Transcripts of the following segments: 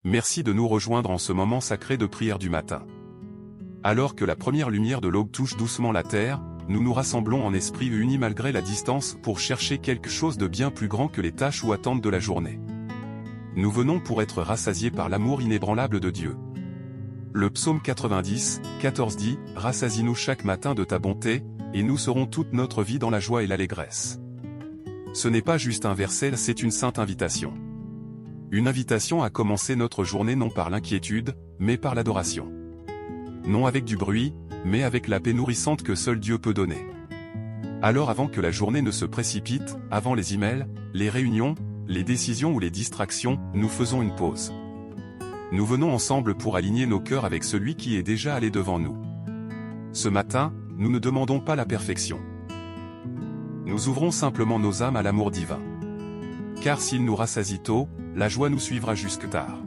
Merci de nous rejoindre en ce moment sacré de prière du matin. Alors que la première lumière de l'aube touche doucement la terre, nous nous rassemblons en esprit unis malgré la distance pour chercher quelque chose de bien plus grand que les tâches ou attentes de la journée. Nous venons pour être rassasiés par l'amour inébranlable de Dieu. Le psaume 90, 14 dit « Rassasie-nous chaque matin de ta bonté, et nous serons toute notre vie dans la joie et l'allégresse. » Ce n'est pas juste un verset, c'est une sainte invitation. Une invitation à commencer notre journée non par l'inquiétude, mais par l'adoration. Non avec du bruit, mais avec la paix nourrissante que seul Dieu peut donner. Alors avant que la journée ne se précipite, avant les emails, les réunions, les décisions ou les distractions, nous faisons une pause. Nous venons ensemble pour aligner nos cœurs avec celui qui est déjà allé devant nous. Ce matin, nous ne demandons pas la perfection. Nous ouvrons simplement nos âmes à l'amour divin. Car s'il nous rassasie tôt, la joie nous suivra jusque tard.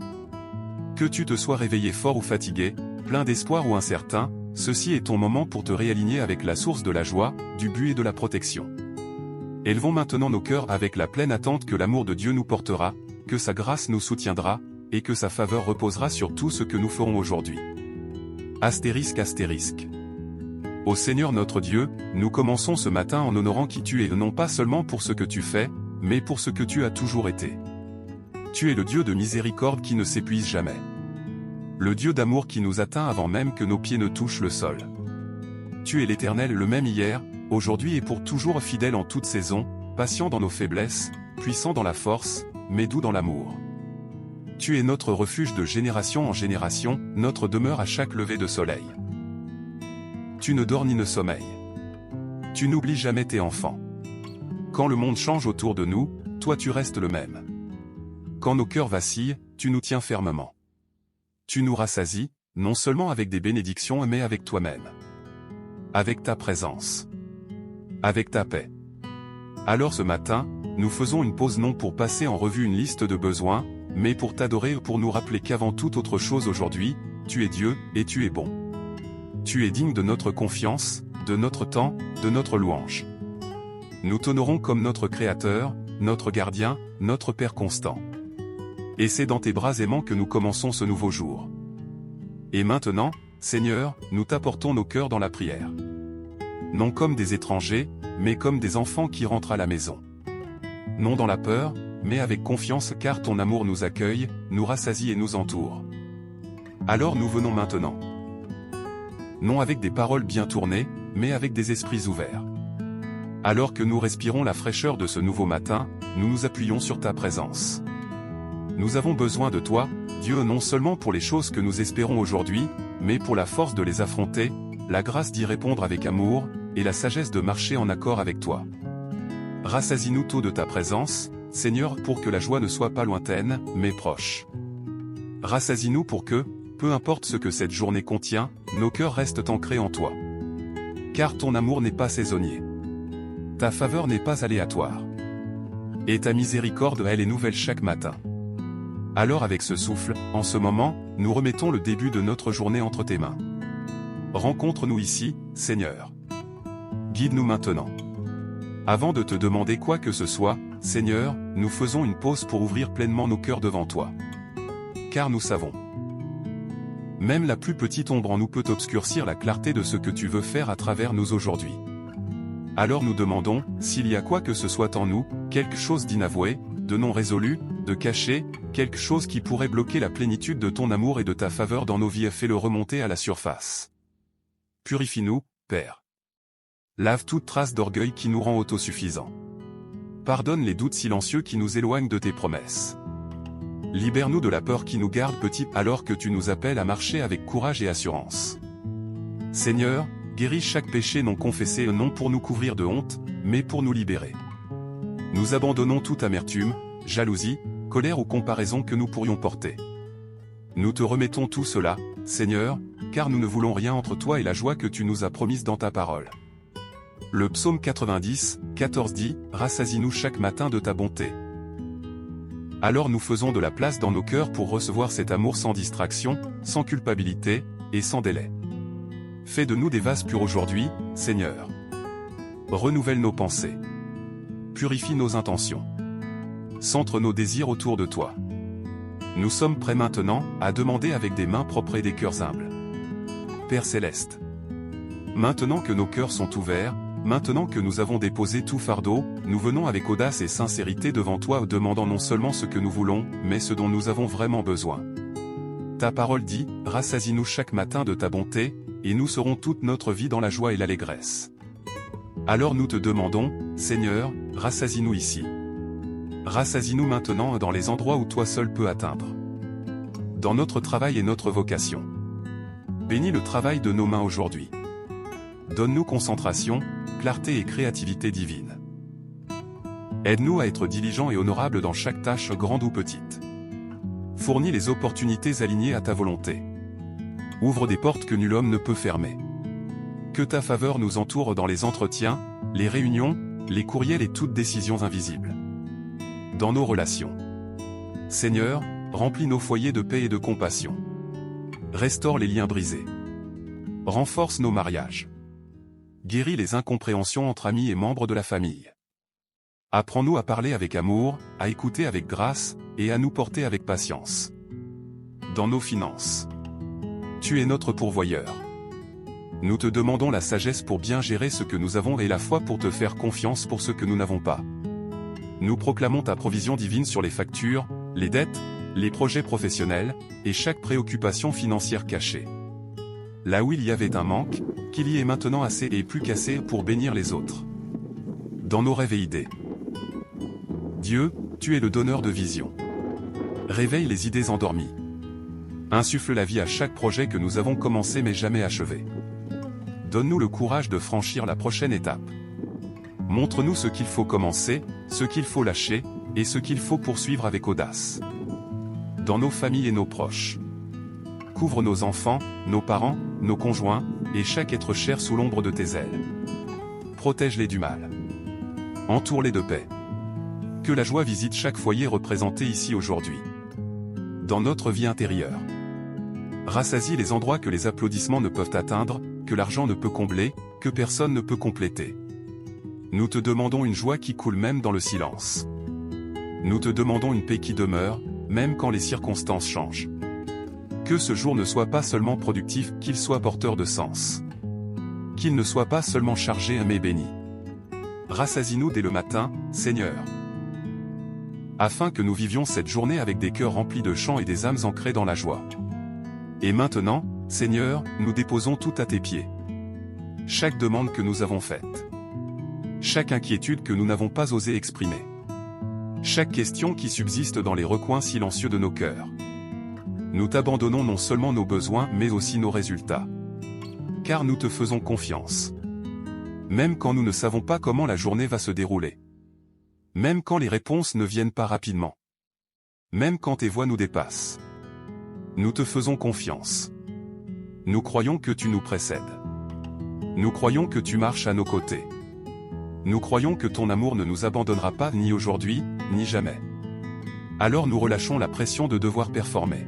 Que tu te sois réveillé fort ou fatigué, plein d'espoir ou incertain, ceci est ton moment pour te réaligner avec la source de la joie, du but et de la protection. Élevons maintenant nos cœurs avec la pleine attente que l'amour de Dieu nous portera, que sa grâce nous soutiendra, et que sa faveur reposera sur tout ce que nous ferons aujourd'hui. Astérisque astérisque. Ô Seigneur notre Dieu, nous commençons ce matin en honorant qui tu es, non pas seulement pour ce que tu fais, mais pour ce que tu as toujours été. Tu es le Dieu de miséricorde qui ne s'épuise jamais. Le Dieu d'amour qui nous atteint avant même que nos pieds ne touchent le sol. Tu es l'Éternel, le même hier, aujourd'hui et pour toujours, fidèle en toute saison, patient dans nos faiblesses, puissant dans la force, mais doux dans l'amour. Tu es notre refuge de génération en génération, notre demeure à chaque lever de soleil. Tu ne dors ni ne sommeilles. Tu n'oublies jamais tes enfants. Quand le monde change autour de nous, toi tu restes le même. Quand nos cœurs vacillent, tu nous tiens fermement. Tu nous rassasies, non seulement avec des bénédictions mais avec toi-même. Avec ta présence. Avec ta paix. Alors ce matin, nous faisons une pause non pour passer en revue une liste de besoins, mais pour t'adorer et pour nous rappeler qu'avant toute autre chose aujourd'hui, tu es Dieu, et tu es bon. Tu es digne de notre confiance, de notre temps, de notre louange. Nous t'honorons comme notre Créateur, notre gardien, notre Père constant. Et c'est dans tes bras aimants que nous commençons ce nouveau jour. Et maintenant, Seigneur, nous t'apportons nos cœurs dans la prière. Non comme des étrangers, mais comme des enfants qui rentrent à la maison. Non dans la peur, mais avec confiance car ton amour nous accueille, nous rassasie et nous entoure. Alors nous venons maintenant. Non avec des paroles bien tournées, mais avec des esprits ouverts. Alors que nous respirons la fraîcheur de ce nouveau matin, nous nous appuyons sur ta présence. Nous avons besoin de toi, Dieu, non seulement pour les choses que nous espérons aujourd'hui, mais pour la force de les affronter, la grâce d'y répondre avec amour, et la sagesse de marcher en accord avec toi. Rassasie-nous tôt de ta présence, Seigneur, pour que la joie ne soit pas lointaine, mais proche. Rassasie-nous pour que, peu importe ce que cette journée contient, nos cœurs restent ancrés en toi. Car ton amour n'est pas saisonnier. Ta faveur n'est pas aléatoire. Et ta miséricorde, elle est nouvelle chaque matin. Alors avec ce souffle, en ce moment, nous remettons le début de notre journée entre tes mains. Rencontre-nous ici, Seigneur. Guide-nous maintenant. Avant de te demander quoi que ce soit, Seigneur, nous faisons une pause pour ouvrir pleinement nos cœurs devant toi. Car nous savons. Même la plus petite ombre en nous peut obscurcir la clarté de ce que tu veux faire à travers nous aujourd'hui. Alors nous demandons, s'il y a quoi que ce soit en nous, quelque chose d'inavoué, de non résolu, de caché, quelque chose qui pourrait bloquer la plénitude de ton amour et de ta faveur dans nos vies, fais-le remonter à la surface. Purifie-nous, Père. Lave toute trace d'orgueil qui nous rend autosuffisants. Pardonne les doutes silencieux qui nous éloignent de tes promesses. Libère-nous de la peur qui nous garde petits alors que tu nous appelles à marcher avec courage et assurance. Seigneur, guéris chaque péché non confessé, non pour nous couvrir de honte, mais pour nous libérer. Nous abandonnons toute amertume, jalousie, colère ou comparaison que nous pourrions porter. Nous te remettons tout cela, Seigneur, car nous ne voulons rien entre toi et la joie que tu nous as promise dans ta parole. Le psaume 90, 14 dit « Rassasie-nous chaque matin de ta bonté ». Alors nous faisons de la place dans nos cœurs pour recevoir cet amour sans distraction, sans culpabilité, et sans délai. Fais de nous des vases purs aujourd'hui, Seigneur. Renouvelle nos pensées. Purifie nos intentions. Centre nos désirs autour de toi. Nous sommes prêts maintenant à demander avec des mains propres et des cœurs humbles. Père Céleste, maintenant que nos cœurs sont ouverts, maintenant que nous avons déposé tout fardeau, nous venons avec audace et sincérité devant toi demandant non seulement ce que nous voulons, mais ce dont nous avons vraiment besoin. Ta parole dit, rassasie-nous chaque matin de ta bonté, et nous serons toute notre vie dans la joie et l'allégresse. Alors nous te demandons, Seigneur, rassasie-nous ici. Rassasie-nous maintenant dans les endroits où toi seul peux atteindre. Dans notre travail et notre vocation. Bénis le travail de nos mains aujourd'hui. Donne-nous concentration, clarté et créativité divine. Aide-nous à être diligents et honorables dans chaque tâche grande ou petite. Fournis les opportunités alignées à ta volonté. Ouvre des portes que nul homme ne peut fermer. Que ta faveur nous entoure dans les entretiens, les réunions, les courriels et toutes décisions invisibles. Dans nos relations. Seigneur, remplis nos foyers de paix et de compassion. Restaure les liens brisés. Renforce nos mariages. Guéris les incompréhensions entre amis et membres de la famille. Apprends-nous à parler avec amour, à écouter avec grâce, et à nous porter avec patience. Dans nos finances. Tu es notre pourvoyeur. Nous te demandons la sagesse pour bien gérer ce que nous avons et la foi pour te faire confiance pour ce que nous n'avons pas. Nous proclamons ta provision divine sur les factures, les dettes, les projets professionnels, et chaque préoccupation financière cachée. Là où il y avait un manque, qu'il y ait maintenant assez et plus qu'assez pour bénir les autres. Dans nos rêves et idées. Dieu, tu es le donneur de vision. Réveille les idées endormies. Insuffle la vie à chaque projet que nous avons commencé mais jamais achevé. Donne-nous le courage de franchir la prochaine étape. Montre-nous ce qu'il faut commencer, ce qu'il faut lâcher, et ce qu'il faut poursuivre avec audace. Dans nos familles et nos proches. Couvre nos enfants, nos parents, nos conjoints, et chaque être cher sous l'ombre de tes ailes. Protège-les du mal. Entoure-les de paix. Que la joie visite chaque foyer représenté ici aujourd'hui. Dans notre vie intérieure. Rassasie les endroits que les applaudissements ne peuvent atteindre, que l'argent ne peut combler, que personne ne peut compléter. Nous te demandons une joie qui coule même dans le silence. Nous te demandons une paix qui demeure, même quand les circonstances changent. Que ce jour ne soit pas seulement productif, qu'il soit porteur de sens. Qu'il ne soit pas seulement chargé mais béni. Rassasie-nous dès le matin, Seigneur. Afin que nous vivions cette journée avec des cœurs remplis de chants et des âmes ancrées dans la joie. Et maintenant, Seigneur, nous déposons tout à tes pieds. Chaque demande que nous avons faite. Chaque inquiétude que nous n'avons pas osé exprimer. Chaque question qui subsiste dans les recoins silencieux de nos cœurs. Nous t'abandonnons non seulement nos besoins mais aussi nos résultats. Car nous te faisons confiance. Même quand nous ne savons pas comment la journée va se dérouler. Même quand les réponses ne viennent pas rapidement. Même quand tes voix nous dépassent. Nous te faisons confiance. Nous croyons que tu nous précèdes. Nous croyons que tu marches à nos côtés. Nous croyons que ton amour ne nous abandonnera pas ni aujourd'hui, ni jamais. Alors nous relâchons la pression de devoir performer.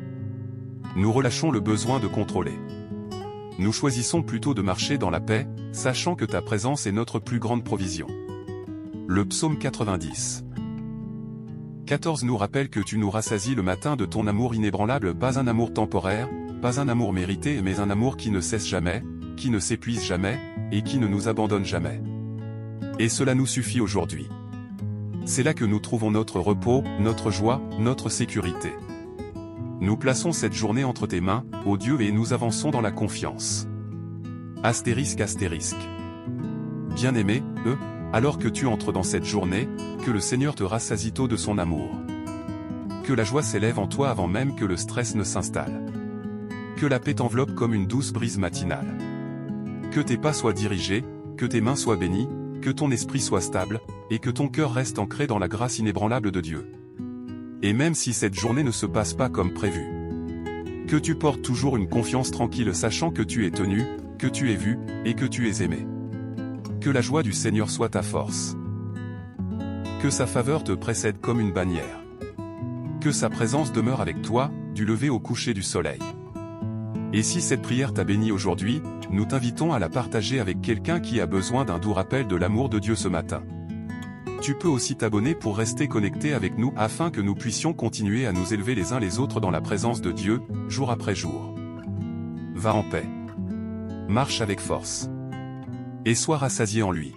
Nous relâchons le besoin de contrôler. Nous choisissons plutôt de marcher dans la paix, sachant que ta présence est notre plus grande provision. Le psaume 90. 14 nous rappelle que tu nous rassasies le matin de ton amour inébranlable, pas un amour temporaire, pas un amour mérité mais un amour qui ne cesse jamais, qui ne s'épuise jamais, et qui ne nous abandonne jamais. Et cela nous suffit aujourd'hui. C'est là que nous trouvons notre repos, notre joie, notre sécurité. Nous plaçons cette journée entre tes mains, ô Dieu, et nous avançons dans la confiance. Astérisque astérisque. Bien-aimé, alors que tu entres dans cette journée, que le Seigneur te rassasie tôt de son amour. Que la joie s'élève en toi avant même que le stress ne s'installe. Que la paix t'enveloppe comme une douce brise matinale. Que tes pas soient dirigés, que tes mains soient bénies, que ton esprit soit stable, et que ton cœur reste ancré dans la grâce inébranlable de Dieu. Et même si cette journée ne se passe pas comme prévu. Que tu portes toujours une confiance tranquille sachant que tu es tenu, que tu es vu, et que tu es aimé. Que la joie du Seigneur soit ta force. Que sa faveur te précède comme une bannière. Que sa présence demeure avec toi, du lever au coucher du soleil. Et si cette prière t'a béni aujourd'hui, nous t'invitons à la partager avec quelqu'un qui a besoin d'un doux rappel de l'amour de Dieu ce matin. Tu peux aussi t'abonner pour rester connecté avec nous afin que nous puissions continuer à nous élever les uns les autres dans la présence de Dieu, jour après jour. Va en paix. Marche avec force. Et sois rassasié en lui.